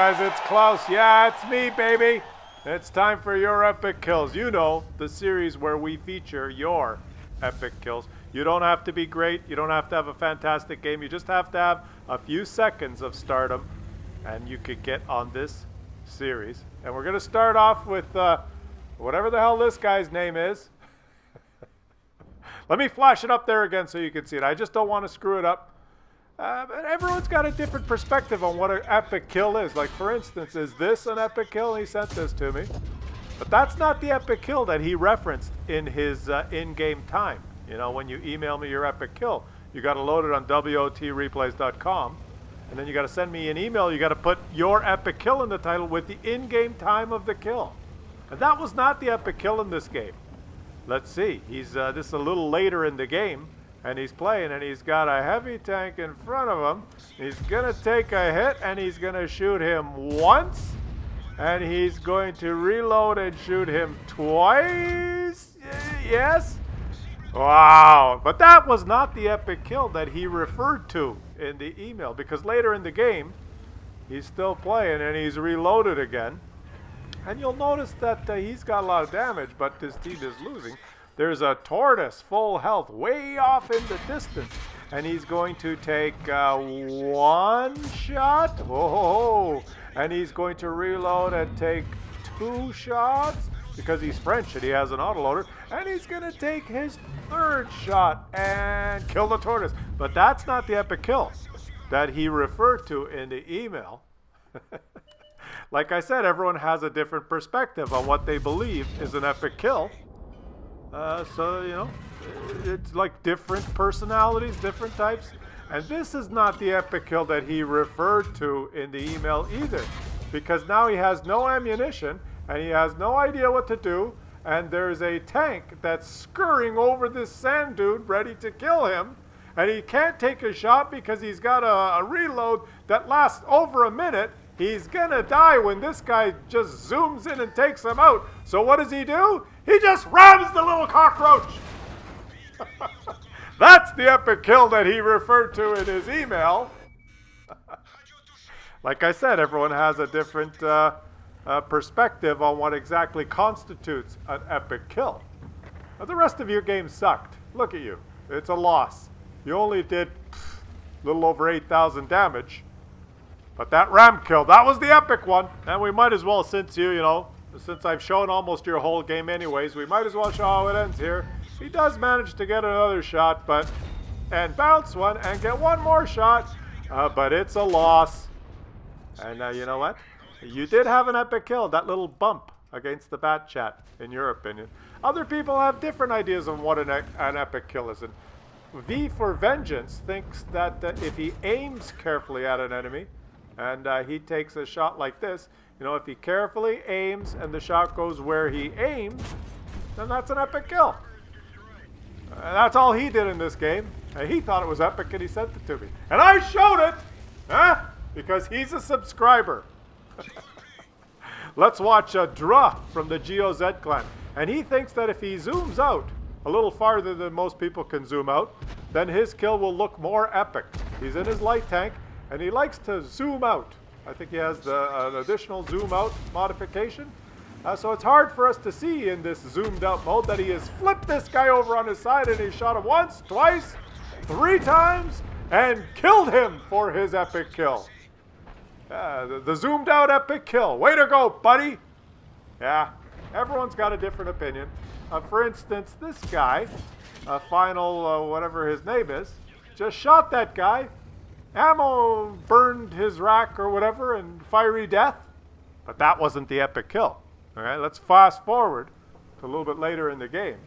guys, it's Klaus. Yeah, it's me, baby. It's time for your epic kills. You know, the series where we feature your epic kills. You don't have to be great. You don't have to have a fantastic game. You just have to have a few seconds of stardom, and you could get on this series. And we're going to start off with whatever the hell this guy's name is. Let me flash it up there again so you can see it. I just don't want to screw it up. But everyone's got a different perspective on what an epic kill is. Like, for instance, is this an epic kill? He sent this to me. But that's not the epic kill that he referenced in his in-game time. You know, when you email me your epic kill, you got to load it on WOTreplays.com. And then you got to send me an email. You got to put your epic kill in the title with the in-game time of the kill. And that was not the epic kill in this game. Let's see. He's this is a little later in the game. And he's playing, and he's got a heavy tank in front of him. He's going to take a hit, and he's going to shoot him once. And he's going to reload and shoot him twice. Yes? Wow. But that was not the epic kill that he referred to in the email. Because later in the game, he's still playing, and he's reloaded again. And you'll notice that he's got a lot of damage, but his team is losing. There's a tortoise, full health, way off in the distance. And he's going to take one shot. Oh, and he's going to reload and take two shots because he's French and he has an autoloader. And he's going to take his third shot and kill the tortoise. But that's not the epic kill that he referred to in the email. Like I said, everyone has a different perspective on what they believe is an epic kill. So, you know, it's like different personalities, different types. And this is not the epic kill that he referred to in the email either. Because now he has no ammunition, and he has no idea what to do. And there's a tank that's scurrying over this sand dude, ready to kill him. And he can't take a shot because he's got a reload that lasts over a minute. He's gonna die when this guy just zooms in and takes him out. So what does he do? He just rams the little cockroach. That's the epic kill that he referred to in his email. Like I said, everyone has a different perspective on what exactly constitutes an epic kill. Now, the rest of your game sucked. Look at you. It's a loss. You only did a little over 8,000 damage. But that ram kill, that was the epic one. And we might as well, since I've shown almost your whole game anyways, we might as well show how it ends here. He does manage to get another shot, and bounce one, and get one more shot, but it's a loss. And you know what? You did have an epic kill, that little bump against the bat chat, in your opinion. Other people have different ideas on what an epic kill is. And V for Vengeance thinks that if he aims carefully at an enemy, and he takes a shot like this, you know, if he carefully aims and the shot goes where he aimed, then that's an epic kill. That's all he did in this game. And he thought it was epic and he sent it to me. And I showed it! Huh? Because he's a subscriber. Let's watch druuh from the GOZ clan. And he thinks that if he zooms out a little farther than most people can zoom out, then his kill will look more epic. He's in his light tank. And he likes to zoom out. I think he has an additional zoom out modification. So it's hard for us to see in this zoomed out mode that he has flipped this guy over on his side and he shot him once, twice, 3 times, and killed him for his epic kill. The zoomed out epic kill. Way to go, buddy. Yeah, everyone's got a different opinion. For instance, this guy, Final, whatever his name is, just shot that guy. Ammo burned his rack or whatever and fiery death. But that wasn't the epic kill. All right, let's fast forward to a little bit later in the game.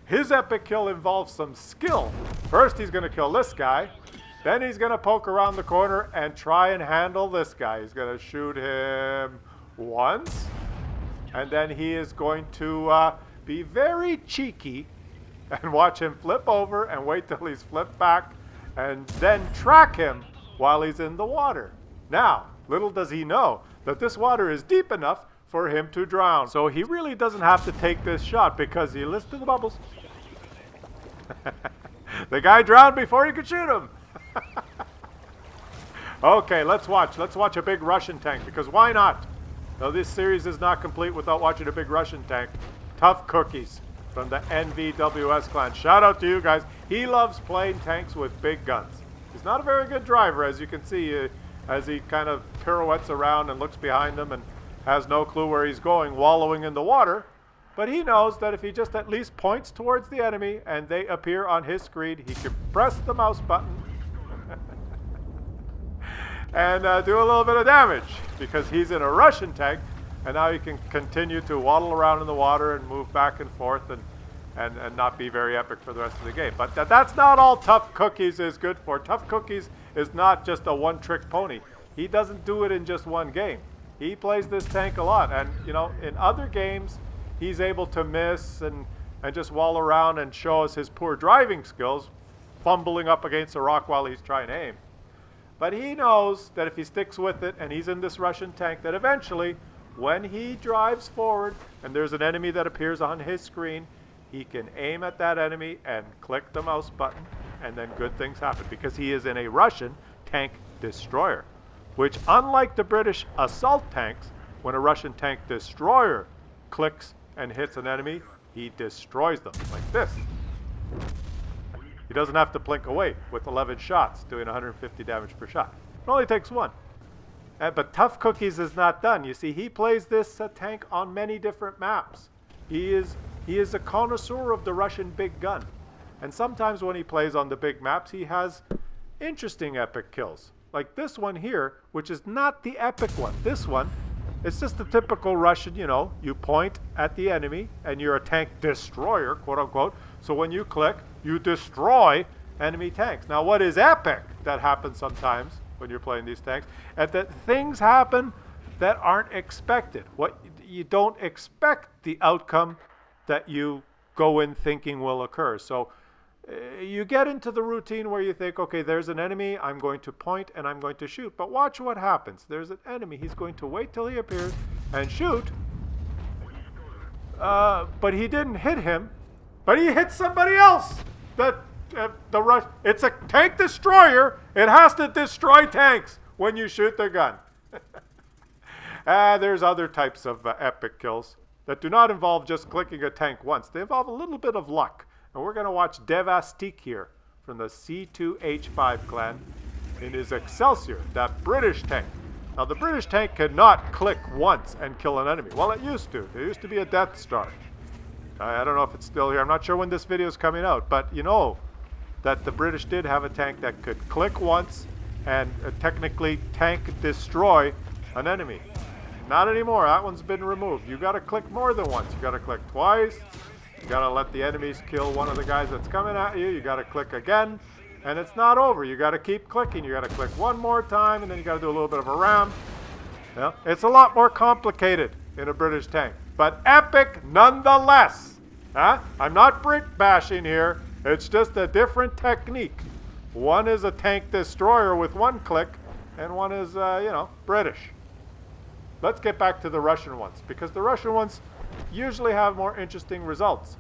His epic kill involves some skill. First, he's going to kill this guy. Then he's going to poke around the corner and try and handle this guy. He's going to shoot him once. And then he is going to be very cheeky and watch him flip over and wait till he's flipped back and then track him while he's in the water. Now, little does he know that this water is deep enough for him to drown. So he really doesn't have to take this shot because he listens to the bubbles. The guy drowned before he could shoot him. Okay, let's watch. Let's watch a big Russian tank, because why not? Now, this series is not complete without watching a big Russian tank. Tough Cookies from the NVWS clan. Shout out to you guys. He loves playing tanks with big guns. He's not a very good driver, as you can see, as he kind of pirouettes around and looks behind him and has no clue where he's going, wallowing in the water. But he knows that if he just at least points towards the enemy and they appear on his screen, he can press the mouse button and do a little bit of damage, because he's in a Russian tank, and now he can continue to waddle around in the water and move back and forth and not be very epic for the rest of the game. But that's not all Tough Cookies is good for. Tough Cookies is not just a one-trick pony. He doesn't do it in just one game. He plays this tank a lot, and you know, in other games he's able to miss and just wall around and show us his poor driving skills, fumbling up against a rock while he's trying to aim. But he knows that if he sticks with it and he's in this Russian tank, that eventually, when he drives forward and there's an enemy that appears on his screen, he can aim at that enemy and click the mouse button, and then good things happen, because he is in a Russian tank destroyer, which, unlike the British assault tanks, when a Russian tank destroyer clicks and hits an enemy, he destroys them like this. He doesn't have to blink away with 11 shots, doing 150 damage per shot. It only takes one. But Tough Cookies is not done. You see, he plays this tank on many different maps. He is a connoisseur of the Russian big gun. And sometimes when he plays on the big maps, he has interesting epic kills. Like this one here, which is not the epic one. This one, it's just the typical Russian, you know, you point at the enemy and you're a tank destroyer, quote unquote. So when you click, you destroy enemy tanks. Now, what is epic that happens sometimes when you're playing these tanks, and that things happen that aren't expected. What you don't expect the outcome that you go in thinking will occur. So you get into the routine where you think, okay, there's an enemy, I'm going to point and I'm going to shoot. But watch what happens. There's an enemy, he's going to wait till he appears and shoot. But he didn't hit him, but he hit somebody else. It's a tank destroyer. It has to destroy tanks when you shoot the gun. There's other types of epic kills that do not involve just clicking a tank once. They involve a little bit of luck. And we're going to watch Devastik here from the C2H5 clan in his Excelsior, that British tank. Now, the British tank cannot click once and kill an enemy. Well, it used to. There used to be a Death Star. I don't know if it's still here. I'm not sure when this video is coming out. But you know that the British did have a tank that could click once and technically tank destroy an enemy. Not anymore. That one's been removed. You got to click more than once. You got to click twice. You got to let the enemies kill one of the guys that's coming at you. You got to click again. And it's not over. You got to keep clicking. You got to click one more time, and then you got to do a little bit of a ram. Yeah, it's a lot more complicated in a British tank, but epic nonetheless. I'm not Brit bashing here. It's just a different technique. One is a tank destroyer with one click, and one is, you know, British. Let's get back to the Russian ones, because the Russian ones usually have more interesting results.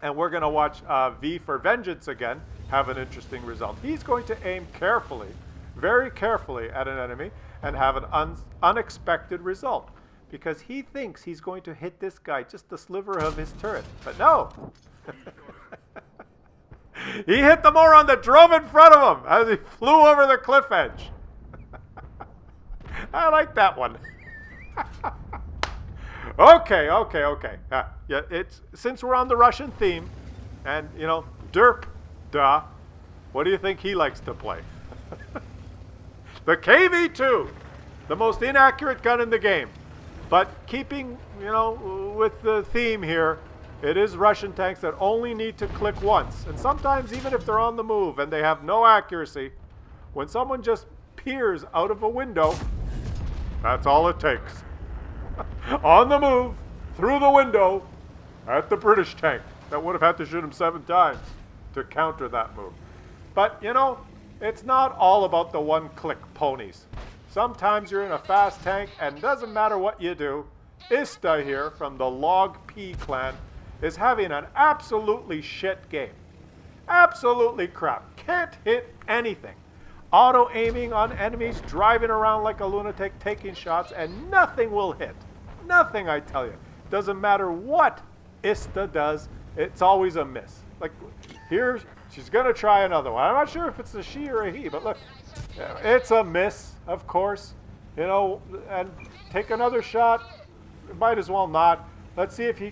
And we're going to watch V for Vengeance again have an interesting result. He's going to aim carefully, very carefully at an enemy and have an unexpected result, because he thinks he's going to hit this guy just the sliver of his turret. But no! He hit the moron that drove in front of him as he flew over the cliff edge. I like that one. Okay. Yeah, it's, since we're on the Russian theme, and you know, duh, what do you think he likes to play? The KV-2, the most inaccurate gun in the game. But keeping, you know, with the theme here, it is Russian tanks that only need to click once. And sometimes, even if they're on the move and they have no accuracy, when someone just peers out of a window, that's all it takes. On the move, through the window, at the British tank that would have had to shoot him 7 times to counter that move. But, you know, it's not all about the one-click ponies. Sometimes you're in a fast tank, and it doesn't matter what you do. Ista here from the Log P clan is having an absolutely shit game. Absolutely crap. Can't hit anything. auto-aiming on enemies, driving around like a lunatic, taking shots, and nothing will hit. Nothing, I tell you. Doesn't matter what Ista does, it's always a miss. Like, here, she's going to try another one. I'm not sure if it's a she or a he, but look, it's a miss, of course. You know, and take another shot. Might as well not. Let's see if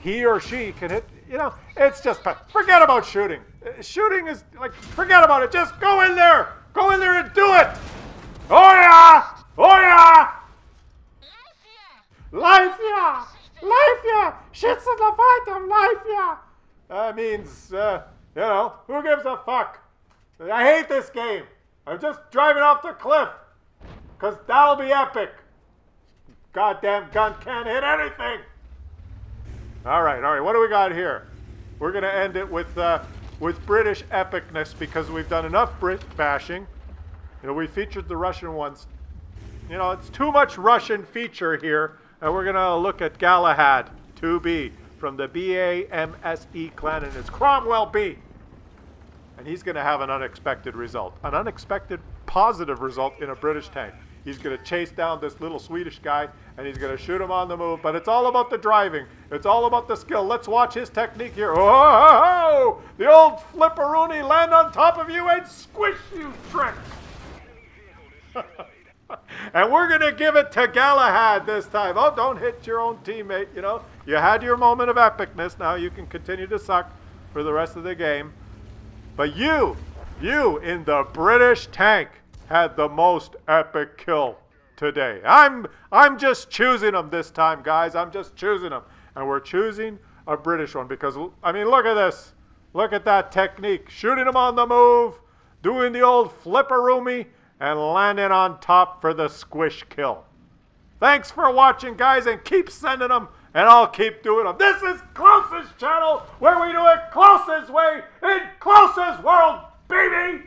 he or she can hit. You know, it's just, forget about shooting. Shooting is like, forget about it. Just go in there. Go in there and do it. Oh yeah. Oh yeah. Life yeah. Life yeah. Shit's in the fight, life yeah. That means, you know, who gives a fuck? I hate this game. I'm just driving off the cliff. Because that'll be epic. Goddamn gun can't hit anything. All right. What do we got here? We're going to end it with British epicness because we've done enough Brit bashing. You know, we featured the Russian ones. You know, it's too much Russian feature here. And we're going to look at Galahad 2B from the BAMSE clan, and it's Cromwell B. And he's going to have an unexpected result. An unexpected positive result in a British tank. He's going to chase down this little Swedish guy, and he's going to shoot him on the move. But it's all about the driving. It's all about the skill. Let's watch his technique here. Oh, the old flipperoonie land on top of you and squish you trick. And we're going to give it to Galahad this time. Oh, don't hit your own teammate, you know. You had your moment of epicness. Now you can continue to suck for the rest of the game. But you in the British tank had the most epic kill today. I'm just choosing them this time, guys. I'm just choosing them. And we're choosing a British one because, I mean, look at this. Look at that technique. Shooting them on the move, doing the old flipperoonie, and landing on top for the squish kill. Thanks for watching, guys, and keep sending them, and I'll keep doing them. This is Klaus's channel, where we do it Klaus's way in Klaus's world, baby!